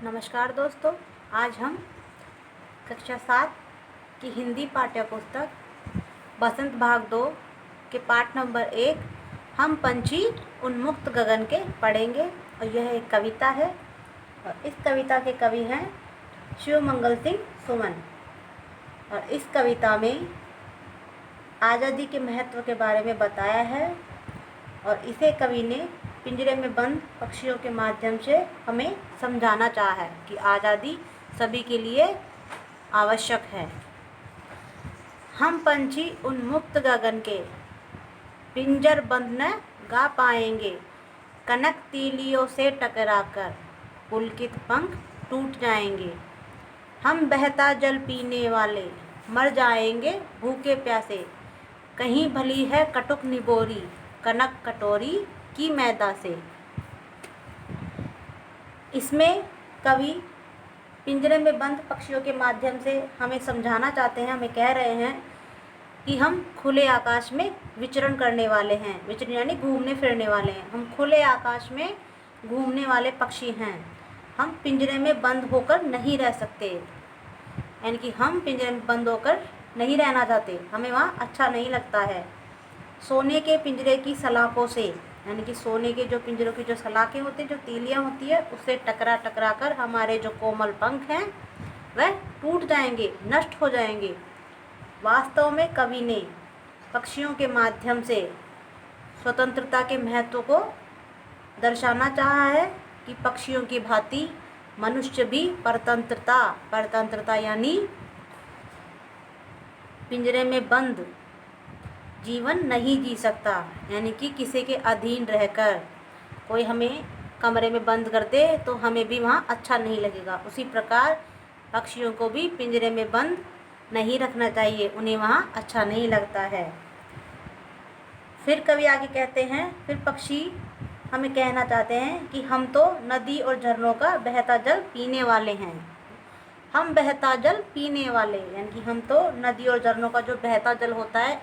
नमस्कार दोस्तों, आज हम कक्षा 7 की हिंदी पाठ्य पुस्तक बसंत भाग 2 के पाठ नंबर 1 हम पंछी उन्मुक्त गगन के पढ़ेंगे। और यह एक कविता है और इस कविता के कवि हैं शिवमंगल सिंह सुमन। और इस कविता में आज़ादी के महत्व के बारे में बताया है और इसे कवि ने पिंजरे में बंद पक्षियों के माध्यम से हमें समझाना चाहा है कि आज़ादी सभी के लिए आवश्यक है। हम पंछी उन्मुक्त गगन के पिंजर बंद न गा पाएंगे, कनक तीलियों से टकराकर पुलकित पंख टूट जाएंगे। हम बहता जल पीने वाले मर जाएंगे भूखे प्यासे, कहीं भली है कटुक निबोरी कनक कटोरी की मैदा से। इसमें कवि पिंजरे में बंद पक्षियों के माध्यम से हमें समझाना चाहते हैं, हमें कह रहे हैं कि हम खुले आकाश में विचरण करने वाले हैं। विचरण यानी घूमने फिरने वाले हैं। हम खुले आकाश में घूमने वाले पक्षी हैं। हम पिंजरे में बंद होकर नहीं रह सकते, यानी कि हम पिंजरे में बंद होकर नहीं रहना चाहते, हमें वहाँ अच्छा नहीं लगता है। सोने के पिंजरे की सलाखों से, यानी कि सोने के जो पिंजरों की जो सलाखें होती हैं, जो तीलियाँ होती है, उससे टकरा टकरा कर हमारे जो कोमल पंख हैं वह टूट जाएंगे, नष्ट हो जाएंगे। वास्तव में कवि ने पक्षियों के माध्यम से स्वतंत्रता के महत्व को दर्शाना चाहा है कि पक्षियों की भांति मनुष्य भी परतंत्रता यानी पिंजरे में बंद जीवन नहीं जी सकता, यानी कि किसी के अधीन रहकर। कोई हमें कमरे में बंद कर दे तो हमें भी वहाँ अच्छा नहीं लगेगा। उसी प्रकार पक्षियों को भी पिंजरे में बंद नहीं रखना चाहिए, उन्हें वहाँ अच्छा नहीं लगता है। फिर कवि आगे कहते हैं, फिर पक्षी हमें कहना चाहते हैं कि हम तो नदी और झरनों का बहता जल पीने वाले हैं। हम बहता जल पीने वाले, यानी कि हम तो नदी और झरनों का जो बहता जल होता है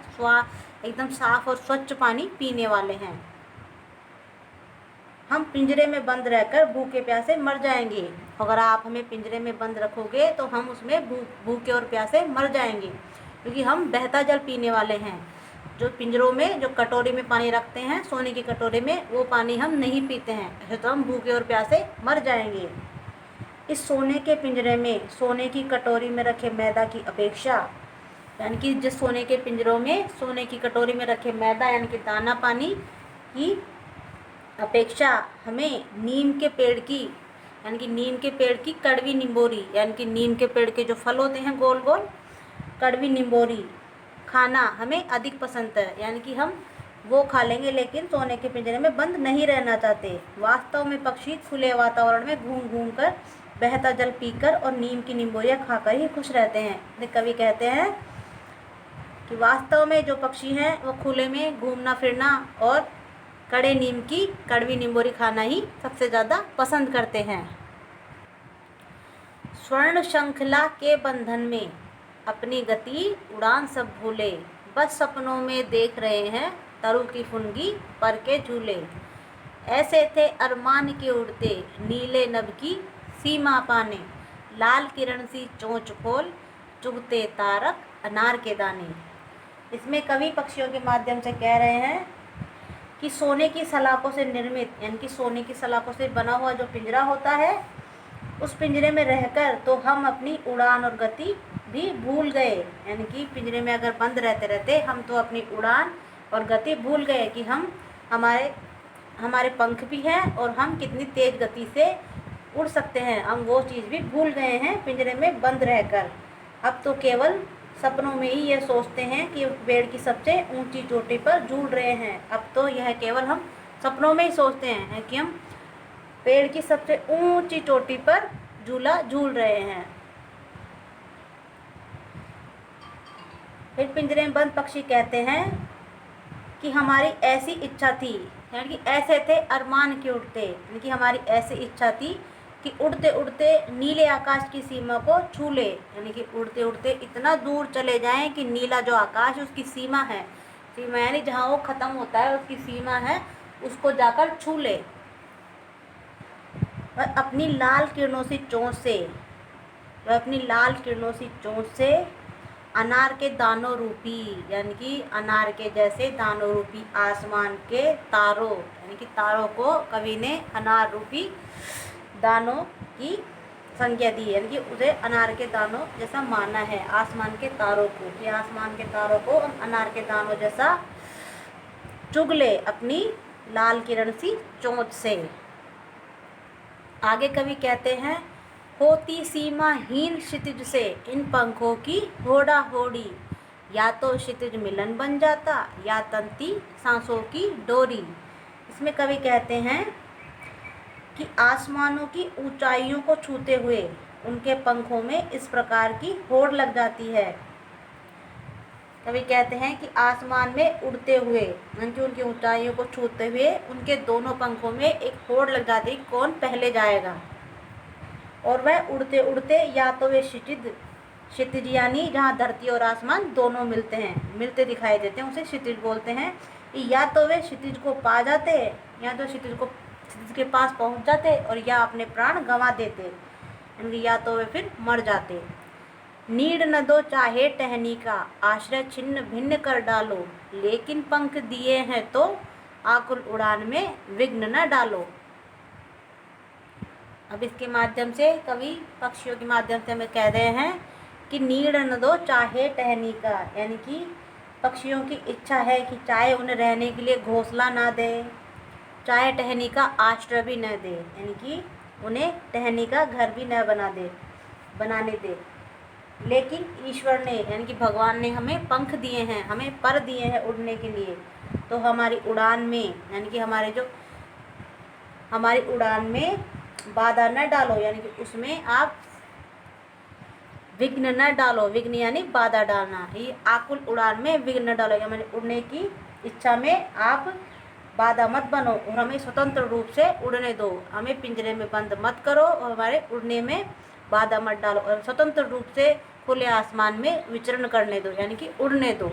एकदम साफ और स्वच्छ पानी पीने वाले हैं। हम पिंजरे में बंद रहकर भूखे प्यासे मर जाएंगे। अगर आप हमें पिंजरे में बंद रखोगे तो हम उसमें भूखे और प्यासे मर जाएंगे, क्योंकि हम बहता जल पीने वाले हैं। जो पिंजरों में जो कटोरी में पानी रखते हैं, सोने की कटोरी में, वो पानी हम नहीं पीते हैं, ऐसे तो हम भूखे और प्यासे मर जाएंगे। इस सोने के पिंजरे में सोने की कटोरी में रखे मैदा की अपेक्षा, यानी कि जिस सोने के पिंजरों में सोने की कटोरी में रखे मैदा यानी कि दाना पानी की अपेक्षा हमें नीम के पेड़ की, यानी कि नीम के पेड़ की कड़वी निम्बोरी, यानी कि नीम के पेड़ के जो फल होते हैं गोल गोल, कड़वी निम्बोरी खाना हमें अधिक पसंद है, यानी कि हम वो खा लेंगे, लेकिन सोने के पिंजरे में बंद नहीं रहना चाहते। वास्तव में पक्षी खुले वातावरण में घूम घूम कर बहता जल पीकर और नीम की निम्बोरियाँ खाकर ही खुश रहते हैं। कवि कहते हैं कि वास्तव में जो पक्षी हैं वो खुले में घूमना फिरना और कड़े नीम की कड़वी निम्बोरी खाना ही सबसे ज़्यादा पसंद करते हैं। स्वर्ण श्रृंखला के बंधन में अपनी गति उड़ान सब भूले, बस सपनों में देख रहे हैं तरु की फुनगी पर के झूले। ऐसे थे अरमान के उड़ते नीले नभ की सीमा पाने, लाल किरण सी चोंच खोल चुगते तारक अनार के दाने। इसमें कवि पक्षियों के माध्यम से कह रहे हैं कि सोने की सलाखों से निर्मित, यानी कि सोने की सलाखों से बना हुआ जो पिंजरा होता है, उस पिंजरे में रहकर तो हम अपनी उड़ान और गति भी भूल गए। यानी कि पिंजरे में अगर बंद रहते रहते हम तो अपनी उड़ान और गति भूल गए कि हमारे पंख भी हैं और हम कितनी तेज गति से उड़ सकते हैं। हम वो चीज़ भी भूल गए हैं पिंजरे में बंद रहकर। अब तो केवल सपनों में ही ये सोचते हैं कि पेड़ की सबसे ऊंची चोटी पर झूल रहे हैं। अब तो यह केवल हम सपनों में ही सोचते हैं कि हम पेड़ की सबसे ऊंची चोटी पर झूला झूल रहे हैं। फिर पिंजरे में बंद पक्षी कहते हैं कि हमारी ऐसी इच्छा थी, यानी कि ऐसे थे अरमान के उड़ते, यानी कि हमारी ऐसी इच्छा थी कि उड़ते उड़ते नीले आकाश की सीमा को छू ले, यानी कि उड़ते उड़ते इतना दूर चले जाएं कि नीला जो आकाश है उसकी सीमा है, सीमा यानी जहाँ वो ख़त्म होता है उसकी सीमा है, उसको जाकर छू ले। वह अपनी लाल किरणों से चोंच से वह अपनी लाल किरणों से चोंच से अनार के दानों रूपी, यानी कि अनार के जैसे दानों रूपी आसमान के तारों, यानी कि तारों को कवि ने अनार रूपी दानों की संज्ञा दी, यानी कि उसे अनार के दानों जैसा माना है आसमान के तारों को, कि आसमान के तारों को हम अनार के दानों जैसा चुग ले अपनी लाल किरण सी चोंच से। आगे कवि कहते हैं, होती सीमाहीन क्षितिज से इन पंखों की होड़ा होड़ी, या तो क्षितिज मिलन बन जाता या तंती सांसों की डोरी। इसमें कवि कहते हैं कि आसमानों की ऊंचाइयों को छूते हुए उनके पंखों में इस प्रकार की होड़ लग जाती है। कवि कहते हैं कि आसमान में उड़ते हुए, उनकी ऊंचाइयों को छूते हुए उनके दोनों पंखों में एक होड़ लग जाती है, कौन पहले जाएगा। और वह उड़ते उड़ते या तो वे क्षितिज यानी जहाँ धरती और आसमान दोनों मिलते दिखाई देते हैं, उसे क्षितिज बोलते हैं। या तो वे क्षितिज को पा जाते, या तो क्षितिज के पास पहुँच जाते, और या अपने प्राण गंवा देते, यानी या तो वे फिर मर जाते। नीड न दो चाहे टहनी का, आश्रय छिन्न भिन्न कर डालो, लेकिन पंख दिए हैं तो आकुल उड़ान में विघ्न न डालो। अब इसके माध्यम से कवि पक्षियों के माध्यम से हमें कह रहे हैं कि नीड न दो चाहे टहनी का, यानी कि पक्षियों की इच्छा है कि चाहे उन्हें रहने के लिए घोंसला ना दे, चाहे टहनी का आश्रय भी न दे, यानी कि उन्हें टहनी का घर भी न बनाने दे, लेकिन ईश्वर ने यानी कि भगवान ने हमें पंख दिए हैं, हमें पर दिए हैं उड़ने के लिए, तो हमारी उड़ान में यानी कि हमारी उड़ान में बाधा न डालो, यानी कि उसमें आप विघ्न न डालो। विघ्न यानी बाधा डालना, ये आकुल उड़ान में विघ्न न डालो, हमारे उड़ने की इच्छा में आप बाधा मत बनो और हमें स्वतंत्र रूप से उड़ने दो, हमें पिंजरे में बंद मत करो और हमारे उड़ने में बाधा मत डालो और स्वतंत्र रूप से खुले आसमान में विचरण करने दो, यानी कि उड़ने दो।